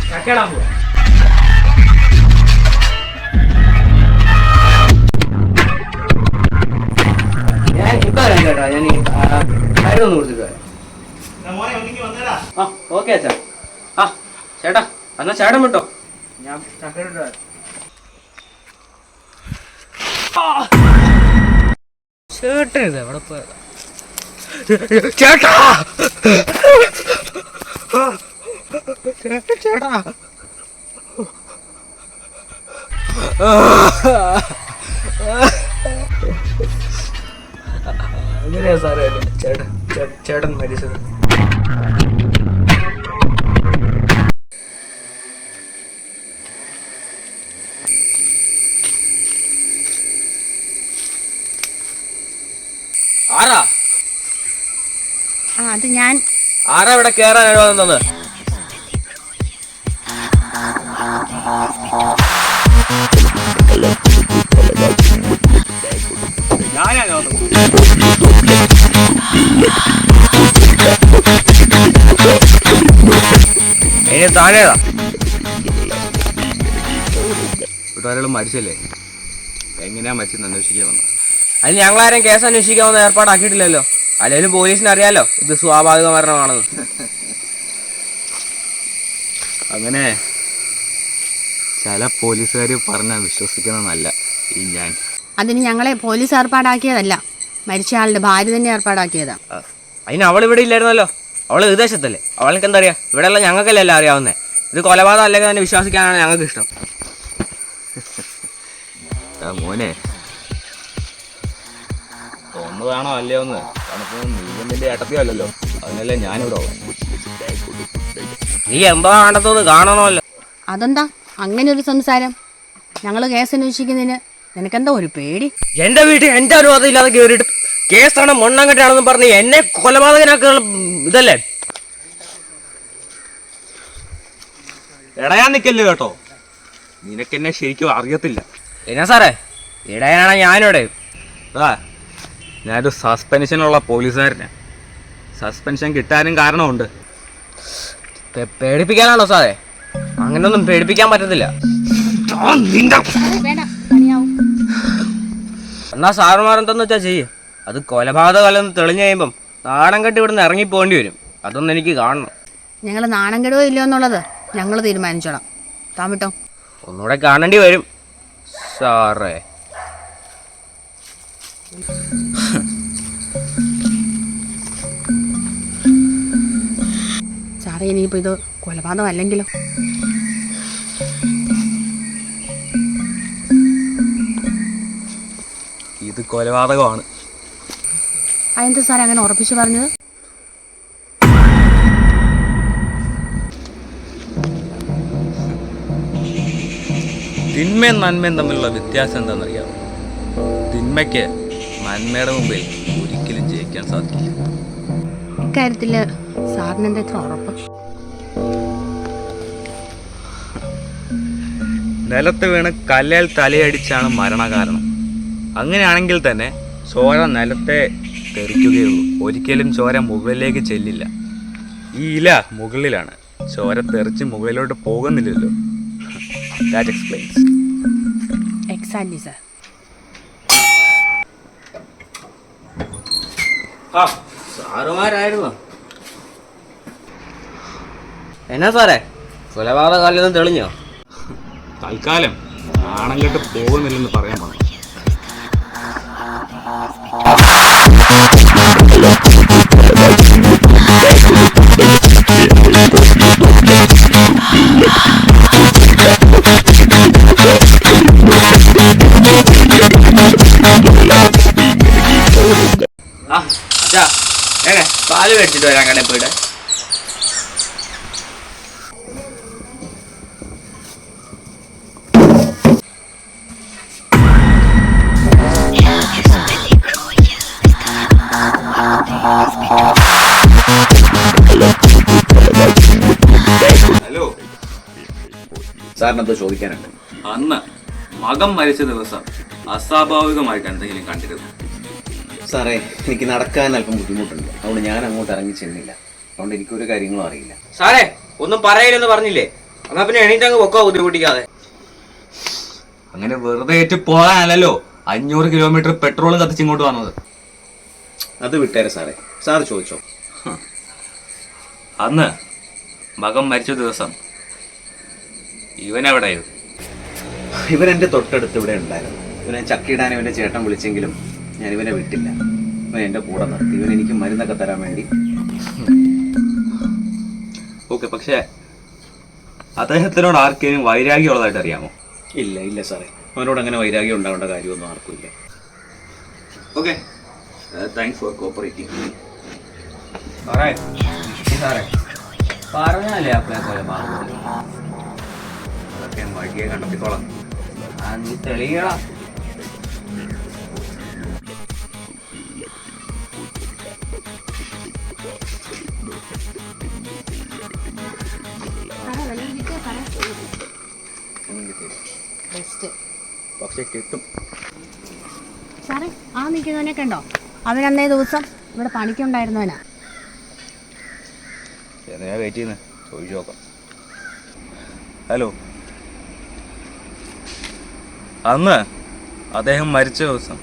ചക്കേടാൻ പോവാ. ഞാൻ ഇപ്പൊ വരാം ചേട്ടാ. ഞാൻ മരുന്നൊന്ന് കൊടുത്തിട്ട് വരാം. ആ ഓക്കെ അച്ഛാ. ആ ചേട്ടാ എന്നാ ചേട്ടൻ വിട്ടോ, ഞാൻ ചക്കേടിട്ട് വരാം. ചേട്ടൻ ഇത് എവിടെ പോയതാ? ചേട്ടാ ചേട്ടാ അങ്ങനെയാ സാറേ ചേട്ടൻ മരിച്ചത്. ആരാ അത് ഞാൻ. ആരാ ഇവിടെ കേറാൻ വന്നത്? ഇനി താഴേതാ ഒരാൾ മരിച്ചല്ലേ, എങ്ങനെയാ മരിച്ചെന്ന് അന്വേഷിക്കാൻ വന്നത്. അതിന് ഞങ്ങളാരും കേസ് അന്വേഷിക്കാമെന്ന് ഏർപ്പാടാക്കിയിട്ടില്ലല്ലോ. അല്ലെങ്കിലും പോലീസിന് അറിയാലോ ഇത് സ്വാഭാവിക മരണമാണെന്ന്. അങ്ങനെ ചില പോലീസുകാർ പറഞ്ഞാൽ വിശ്വസിക്കുന്നതല്ല ഈ ഞാൻ. അതിന് ഞങ്ങളെ പോലീസ് ഏർപ്പാടാക്കിയതല്ല, മരിച്ച ആളുടെ ഭാര്യ തന്നെ ഏർപ്പാടാക്കിയതാ. അതിന് അവൾ ഇവിടെ ഇല്ലായിരുന്നല്ലോ, അവള് വിദേശത്തല്ലേ, അവൾക്ക് എന്താ അറിയാ? ഇവിടെയുള്ള ഞങ്ങൾക്കല്ലേ എല്ലാം അറിയാവുന്നേ. ഇത് കൊലപാതകം അല്ലെങ്കിൽ തന്നെ വിശ്വസിക്കാനാണ് ഞങ്ങൾക്ക് ഇഷ്ടം. മോനെ തോന്നുന്നതാണോ അല്ലയോ എന്ന് നീന്റെ ഏട്ടത്തിയോ അല്ലല്ലോ, അതിനല്ലേ ഞാനിവിടെ. നീ എന്താ കണ്ടെത്തത് കാണണമല്ലോ. അതെന്താ അങ്ങനെ ഒരു സംസാരം? ഞങ്ങൾ കേസ് അന്വേഷിക്കുന്നതിന് നിനക്കെന്താ ഒരു പേടി? എന്റെ വീട്ടിൽ എന്റെ അനുവാദം ഇല്ലാതെ കയറിയിട്ട് കേസാണ് മണ്ണാങ്കട്ടാണെന്ന് പറഞ്ഞ് എന്നെ കൊലപാതകനാക്കുക ഇതല്ലേ? ഇടയാൻ നിൽക്കല്ലേ കേട്ടോ, നിനക്കെന്നെ ശരിക്കും അറിയത്തില്ല. എന്നാ സാറേ ഇടയാനാണ് ഞാനിവിടെ. ഞാനൊരു സസ്പെൻഷനുള്ള പോലീസുകാരനാണ്. സസ്പെൻഷൻ കിട്ടാനും കാരണമുണ്ട്. പേടിപ്പിക്കാനാണോ സാറേ? അങ്ങനൊന്നും പേടിപ്പിക്കാൻ പറ്റത്തില്ല. എന്നാ സാറുമാർ എന്തെന്ന് വെച്ചാ ചെയ്യ്. അത് കൊലപാതകമല്ലെന്ന് തെളിഞ്ഞു കഴിയുമ്പം നാടൻ കെട്ടി ഇവിടുന്ന് ഇറങ്ങിപ്പോകേണ്ടി വരും. അതൊന്നും എനിക്ക് കാണണം. ഞങ്ങൾ നാണം കെടുവോ ഇല്ലയോ എന്നുള്ളത് ഞങ്ങൾ തീരുമാനിച്ചോളാം. താൻ വിട്ടോ. ഒന്നുകൂടെ കാണേണ്ടി വരും സാറേ. സാറേ ഇനിയിപ്പോൾ ഇത് കൊലപാതകം അല്ലെങ്കിലോ? ഇത് കൊലപാതകമാണ്. അതെന്താ സാറേ അങ്ങനെ ഉറപ്പിച്ച് പറഞ്ഞത്? തിന്മയും നന്മയും തമ്മിലുള്ള വ്യത്യാസം എന്താണെന്നറിയാമോ? തിന്മയ്ക്ക് നന്മയുടെ മുമ്പിൽ ഒരിക്കലും ജയിക്കാൻ സാധിക്കില്ല. ഇക്കാര്യത്തിൽ സാറിന് എന്താ ഇത്ര ഉറപ്പ്? നിലത്ത് വീണ് കല്ലേൽ തലയടിച്ചാണ് മരണകാരണം. അങ്ങനെയാണെങ്കിൽ തന്നെ ചോര നിലത്തെ തെറിക്കുകയുള്ളൂ, ഒരിക്കലും ചോര മുകളിലേക്ക് ചെല്ലില്ല. ഈ ഇല മുകളിലാണ്, ചോര തെറിച്ച് മുകളിലോട്ട് പോകുന്നില്ലല്ലോ. That explains. Exactly, sir. സാറുമാരായിരുന്നു. എന്നാ സാറേ കൊലപാതകം തെളിഞ്ഞോ? തൽക്കാലം നാണം കെട്ട് പോകുന്നില്ലെന്ന് പറയാൻ പറഞ്ഞു. പാല് മേടിച്ചിട്ട് വരാൻ കടയിൽ പോയിട്ട്. ഹലോ, സാറിനെന്തോ ചോദിക്കാനുണ്ട്? അന്ന് മകൻ മരിച്ച ദിവസം അസ്വാഭാവികമായിട്ട് എന്തെങ്കിലും കണ്ടിരുന്നു? സാറേ, എനിക്ക് നടക്കാൻ അല്പം ബുദ്ധിമുട്ടുണ്ട്, അതുകൊണ്ട് ഞാൻ അങ്ങോട്ട് ഇറങ്ങി ചെന്നില്ല. അതുകൊണ്ട് എനിക്കൊരു കാര്യങ്ങളും അറിയില്ല. സാറേ ഒന്നും പറയില്ലെന്ന് പറഞ്ഞില്ലേ? എന്നാ പിന്നെ എണീറ്റങ്ങ് പൊക്കോ ബുദ്ധിമുട്ടിക്കാതെ. അങ്ങനെ വെറുതെ ഏറ്റ് പോകാനല്ലോ 500 കിലോമീറ്റർ പെട്രോൾ കത്തിച്ച് ഇങ്ങോട്ട് വന്നത്. അത് വിട്ടേരെ സാറേ, സാറ് ചോദിച്ചോ. അന്ന് മകൻ മരിച്ച ദിവസം ഇവനെവിടെയായിരുന്നു? ഇവൻ എൻ്റെ തൊട്ടടുത്ത് ഇവിടെ ഉണ്ടായിരുന്നു. ഇവനെ ചക്കിടാൻ ഇവൻ്റെ ചേട്ടൻ വിളിച്ചെങ്കിലും ഞാൻ ഇവനെ വിട്ടില്ല. ഇവൻ എൻ്റെ കൂടെ നിർത്തി. ഇവൻ എനിക്ക് മരുന്നൊക്കെ തരാൻ വേണ്ടി. ഓക്കെ, പക്ഷേ അദ്ദേഹത്തിനോട് ആർക്കെങ്കിലും വൈരാഗ്യമുള്ളതായിട്ട് അറിയാമോ? ഇല്ല സാറേ, അവനോട് അങ്ങനെ വൈരാഗ്യം ഉണ്ടാവേണ്ട കാര്യമൊന്നും ആർക്കും ഇല്ല. Okay, thanks for cooperating. സാറേ പറഞ്ഞാലേ അപ്പളെ പോലെ അതൊക്കെ വഴിയെ കണ്ടെത്തിക്കോളാം. നീ തെളിയടാ. പക്ഷെ കിട്ടും. സാറേ, ആ നിൽക്കുന്നവനെ കണ്ടോ? അവൻ അന്നേ ദിവസം ഇവിടെ പണിക്കുണ്ടായിരുന്നവനാ. എന്തിനാ വെയിറ്റ് ചെയ്യുന്നത്? ചോദിച്ചു നോക്കാം. ഹലോ, അന്ന് അദ്ദേഹം മരിച്ച ദിവസം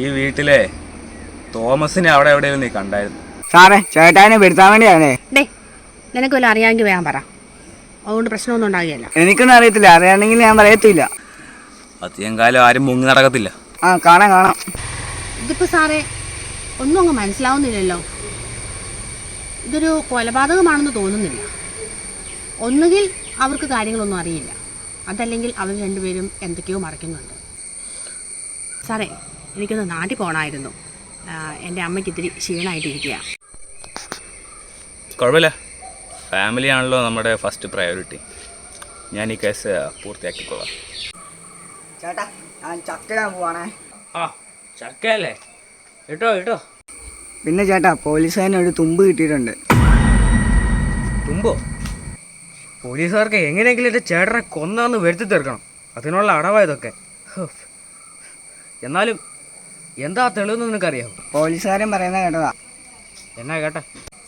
ഈ വീട്ടിലെ തോമസിനെ അവിടെ എവിടെയെങ്കിലും നീ കണ്ടായിരുന്നു? സാറേ, ചേട്ടാനെ വരുത്താൻ വേണ്ടിയാണേ. ഡേ, നിനക്ക് വല്ല അറിയാമെങ്കിൽ വേഗം പറ. അതുകൊണ്ട് പ്രശ്നമൊന്നും ഉണ്ടാകുകയല്ല. എനിക്കൊന്നും അറിയത്തില്ല. അറിയാണെങ്കിൽ ഞാൻ പറയത്തില്ല. അധികം കാലം ആരും മുങ്ങി നടക്കത്തില്ല. ആ, കാണാം. ഇതിപ്പോൾ സാറേ ഒന്നും അങ്ങ് മനസ്സിലാവുന്നില്ലല്ലോ. ഇതൊരു കൊലപാതകമാണെന്ന് തോന്നുന്നില്ല. ഒന്നുകിൽ അവർക്ക് കാര്യങ്ങളൊന്നും അറിയില്ല, അതല്ലെങ്കിൽ അവർ രണ്ടുപേരും എന്തൊക്കെയോ മറയ്ക്കുന്നുണ്ട്. സാറേ, എനിക്കൊന്ന് നാട്ടിൽ പോകണമായിരുന്നു. എൻ്റെ അമ്മയ്ക്ക് ഇത്തിരി ക്ഷീണമായിട്ടിരിക്കുക. കുഴപ്പമില്ല, ഫാമിലി ആണല്ലോ നമ്മുടെ ഫസ്റ്റ് പ്രയോറിറ്റി. ഞാൻ ഈ കേസ് പൂർത്തിയാക്കിക്കൊള്ളാം. ചേട്ടാ, ഞാൻ ചക്കിടാൻ പോവാണേ. ആ ചക്കയല്ലേ, ഇട്ടോ. പിന്നെ ചേട്ടാ, പോലീസുകാരന് ഒരു തുമ്പ് കിട്ടിയിട്ടുണ്ട്. തുമ്പോ? പോലീസുകാർക്ക് എങ്ങനെയെങ്കിലും എൻ്റെ ചേട്ടനെ കൊന്നാന്ന് വരുത്തി തീർക്കണം. അതിനുള്ള അടവായതൊക്കെ. എന്നാലും എന്താ തെളിവെന്ന് നിനക്കറിയാമോ? പോലീസുകാരൻ പറയുന്നത് കേട്ടതാ. എന്നാ കേട്ടെ?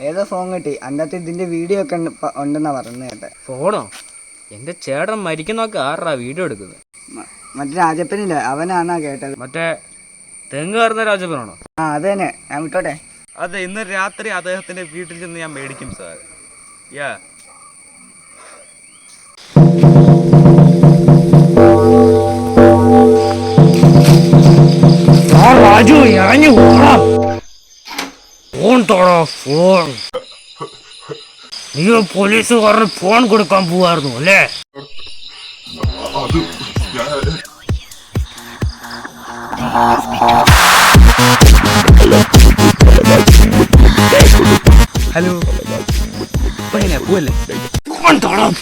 ഏതോ ഫോൺ കിട്ടി, അതിൻ്റെ അകത്ത് ഇതിൻ്റെ വീഡിയോ ഒക്കെ ഉണ്ടെന്നാ പറയുന്നത് കേട്ടെ. ഫോണോ? എൻ്റെ ചേട്ടൻ മരിക്കുന്നൊക്കെ ആരാ വീഡിയോ എടുക്കുന്നത്? മറ്റേ രാജപ്പനില്ല, അവനാന്നാ കേട്ടത്. മറ്റേ തെങ്ങ് കയറുന്ന രാജപ്പനാണോ? ആ, അത് തന്നെ. ഞാൻ വിട്ടോട്ടെ. അതെ, ഇന്ന് രാത്രി അദ്ദേഹത്തിൻ്റെ വീട്ടിൽ ചെന്ന് ഞാൻ മേടിക്കും സാർ. യാ, രാജു ഇറങ്ങി ഓടാം. Phone തോടാ, phone. നീ പോലീസുകാരന് ഫോൺ കൊടുക്കാൻ പോവായിരുന്നു അല്ലേ? ഹലോ, എങ്ങനെയാ പോവല്ലേ? ഫോൺ തോടാം.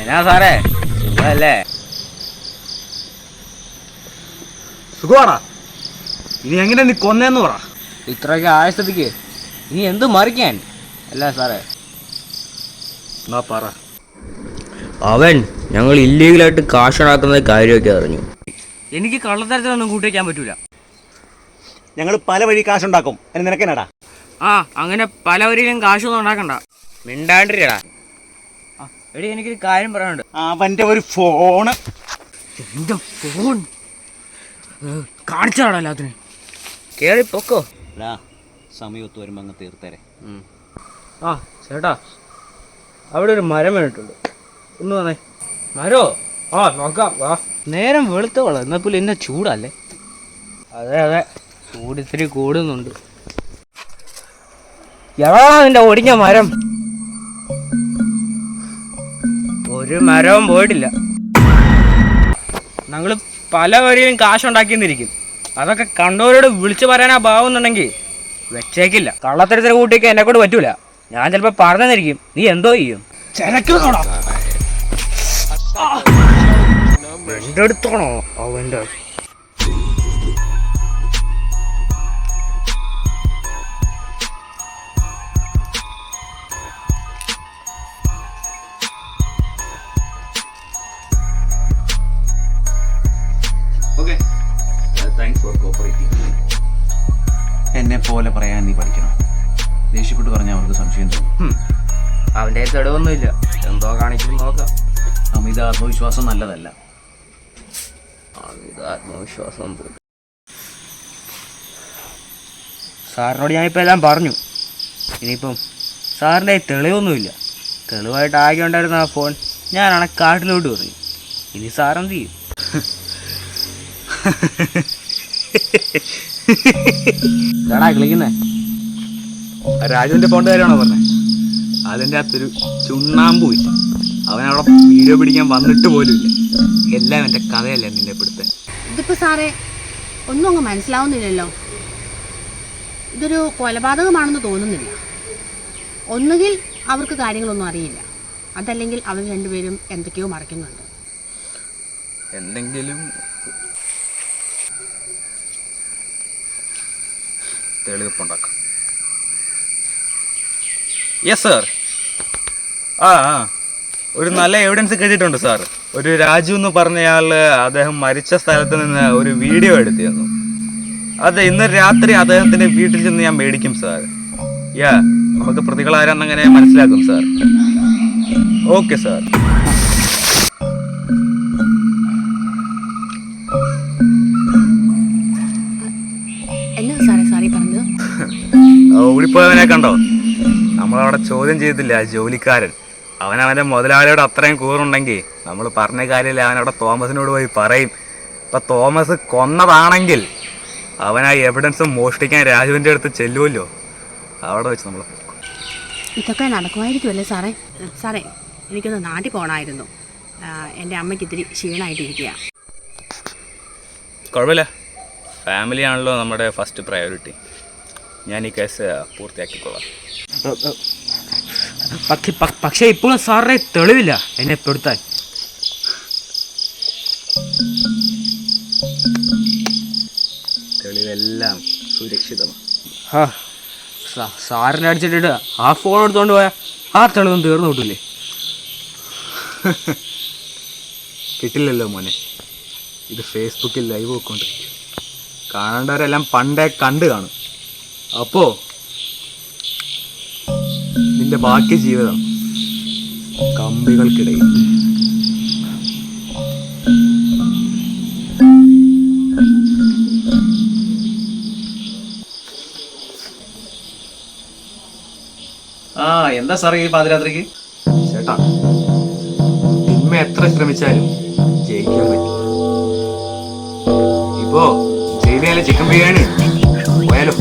എന്നാ സാറേ, സുഖല്ലേ? സുഖമാണോ? ഇനി എങ്ങനെ നീ കൊന്നേന്ന് പറ. ഇത്രയൊക്കെ ആയസ്ഥിതിക്ക് ഇനി എന്ത് മറിക്കാൻ അല്ല സാറേ? എന്നാ പറ. അവൻ ഞങ്ങൾ ഇല്ലീഗലായിട്ട് കാശുണ്ടാക്കുന്ന കാര്യമൊക്കെ അറിഞ്ഞു. എനിക്ക് കള്ളത്തരത്തിലൊന്നും കൂട്ടിവെക്കാൻ പറ്റൂല. ഞങ്ങൾ പല വഴി കാശുണ്ടാക്കും. അതിന് നിനക്കെന്നാടാ? ആ, അങ്ങനെ പല വരിയിലും കാശൊന്നും ഉണ്ടാക്കണ്ട. മിണ്ടാണ്ടിരിക്കടാ. എടി, എനിക്കൊരു കാര്യം പറയാനുണ്ട്. അവൻ്റെ ഒരു ഫോണ്. എന്റെ ഫോൺ കാണിച്ചാടാ എല്ലാത്തിനും. കേറി പൊക്കോ. സമയത്ത് വരുമ്പോൾ അങ്ങ് തീർത്തേരെ. ആ ചേട്ടാ, അവിടെ ഒരു മരം വീണിട്ടുണ്ട്. ഒന്ന് വന്നേ. മരോ? ആ നോക്കാം. വാ. നേരം വെളുത്തോളാം, എന്നാ പോലും എന്നെ ചൂടല്ലേ? അതെ, ചൂടിത്തിരി കൂടുന്നുണ്ട്. എവിടാ നിന്റെ ഒടിഞ്ഞ മരം? ഒരു മരവും പോയിട്ടില്ല. ഞങ്ങള് പല വരെയും കാശുണ്ടാക്കിന്നിരിക്കും. അതൊക്കെ കണ്ടവരോട് വിളിച്ചു പറയാനാ ഭാവമെന്നുണ്ടെങ്കിൽ വെച്ചേക്കില്ല. കള്ളത്തരത്തിന് കൂട്ടിയൊക്കെ എന്നെ കൊണ്ട് പറ്റൂല. ഞാൻ ചിലപ്പോ പറഞ്ഞെന്നിരിക്കും. നീ എന്തോ ചെയ്യും? എന്റെ അടുത്താണോ അവന്റെ? Okay, thanks for cooperating. എന്നെ പോലെ പറയാൻ നീ പഠിക്കണം. ദേഷ്യപ്പെട്ട് പറഞ്ഞാൽ അവർക്ക് സംശയം തോന്നും. അവന്റെ തെളിവൊന്നുമില്ല. എന്തോ കാണിക്കും നോക്കാം. അമിത ആത്മവിശ്വാസം നല്ലതല്ല. അമിത ആത്മവിശ്വാസം പോയി. സാറിനോട് ഞാനിപ്പോൾ എല്ലാം പറഞ്ഞു. ഇനിയിപ്പം സാറിൻ്റെ തെളിവൊന്നുമില്ല. തെളിവായിട്ട് ആകെ ഉണ്ടായിരുന്ന ആ ഫോൺ ഞാനാണ് കാട്ടിലോട്ട് പറഞ്ഞു. ഇനി സാറെന്ത് ചെയ്യും? ഇതാടാ കളിക്കുന്നേ. രാജുവിന്റെ ഫോണിന്റെ കാര്യമാണോ പറഞ്ഞത്? അതിൻ്റെ അകത്തൊരു ചുണ്ണാമ്പുമില്ല. അവനവിടെ വീഡിയോ പിടിക്കാൻ വന്നിട്ട് പോലും ഇല്ല. എല്ലാം എൻ്റെ കഥയല്ലേ നിന്നെ പിടുത്തൻ. ഇതിപ്പോൾ സാറേ ഒന്നും അങ്ങ് മനസ്സിലാവുന്നില്ലല്ലോ. ഇതൊരു കൊലപാതകമാണെന്ന് തോന്നുന്നില്ല. ഒന്നുകിൽ അവർക്ക് കാര്യങ്ങളൊന്നും അറിയില്ല, അതല്ലെങ്കിൽ അവർ രണ്ടുപേരും എന്തൊക്കെയോ മറയ്ക്കുന്നുണ്ട്. എന്തെങ്കിലും തെളിവുണ്ടാക്കാം. Yes sir. ആ ഒരു നല്ല എവിഡൻസ് കിട്ടിയിട്ടുണ്ട് സാർ. ഒരു രാജു എന്ന് പറഞ്ഞയാൾ അദ്ദേഹം മരിച്ച സ്ഥലത്ത് നിന്ന് ഒരു വീഡിയോ എടുത്തിരുന്നു. അത് ഇന്ന് രാത്രി അദ്ദേഹത്തിൻ്റെ വീട്ടിൽ ചെന്ന് ഞാൻ മേടിക്കും സാർ. നമുക്ക് പ്രതികളാരാന്നങ്ങനെ മനസ്സിലാക്കും സാർ. Okay sir. എന്നാ സാറേ സാറി പറഞ്ഞത്? ഓടിപ്പോയവനെ കണ്ടോ? നമ്മളവിടെ ചോദ്യം ചെയ്തില്ല ആ ജോലിക്കാരൻ. അവനവൻ്റെ മുതലാളിയോട് അത്രയും കൂറുണ്ടെങ്കിൽ നമ്മൾ പറഞ്ഞ കാര്യമില്ല. അവനവിടെ തോമസിനോട് പോയി പറയും. ഇപ്പം തോമസ് കൊന്നതാണെങ്കിൽ അവൻ ആ എവിഡൻസ് മോഷ്ടിക്കാൻ രാജുവിൻ്റെ അടുത്ത് ചെല്ലുമല്ലോ. അവിടെ വെച്ച് നമ്മൾ ഇതൊക്കെ നടക്കുമായിരിക്കുമല്ലേ സാറേ? സാറേ എനിക്കൊന്ന് നാട്ടിൽ പോകണമായിരുന്നു. എൻ്റെ അമ്മയ്ക്ക് ഇത്തിരി ക്ഷീണമായിട്ടിരിക്കുക. കുഴപ്പമില്ല, ഫാമിലി ആണല്ലോ നമ്മുടെ ഫസ്റ്റ് പ്രയോറിറ്റി. ഞാൻ ഈ കേസ് പൂർത്തിയാക്കിക്കൊള്ളാം. പക്ഷേ ഇപ്പോഴും സാറിനെ തെളിവില്ല എന്നെ പെടുത്താൻ. തെളിവെല്ലാം സുരക്ഷിതമാണ്. സാറിനെ അടിച്ചിട്ടിട്ട് ആ ഫോൺ എടുത്തോണ്ട് പോയാൽ ആ തെളിവും തീർന്നു കിട്ടില്ലേ? കിട്ടില്ലല്ലോ മോനെ. ഇത് ഫേസ്ബുക്കിൽ ലൈവ് വെക്കൊണ്ടിരിക്കും. കാണേണ്ടവരെല്ലാം പണ്ടേ കണ്ടു കാണും. അപ്പോൾ നിന്റെ ബാക്കി ജീവിതം കമ്പികൾക്കിടയിൽ. എന്താ സാറേ ഈ പാതിരാത്രിക്ക്? ചേട്ടാ, തിന്മ എത്ര ശ്രമിച്ചാലും ജയിക്കാൻ പറ്റും. ഇപ്പോ ജയിലിലെ ചിക്കൻ ബിരിയാണി പോയാലോ?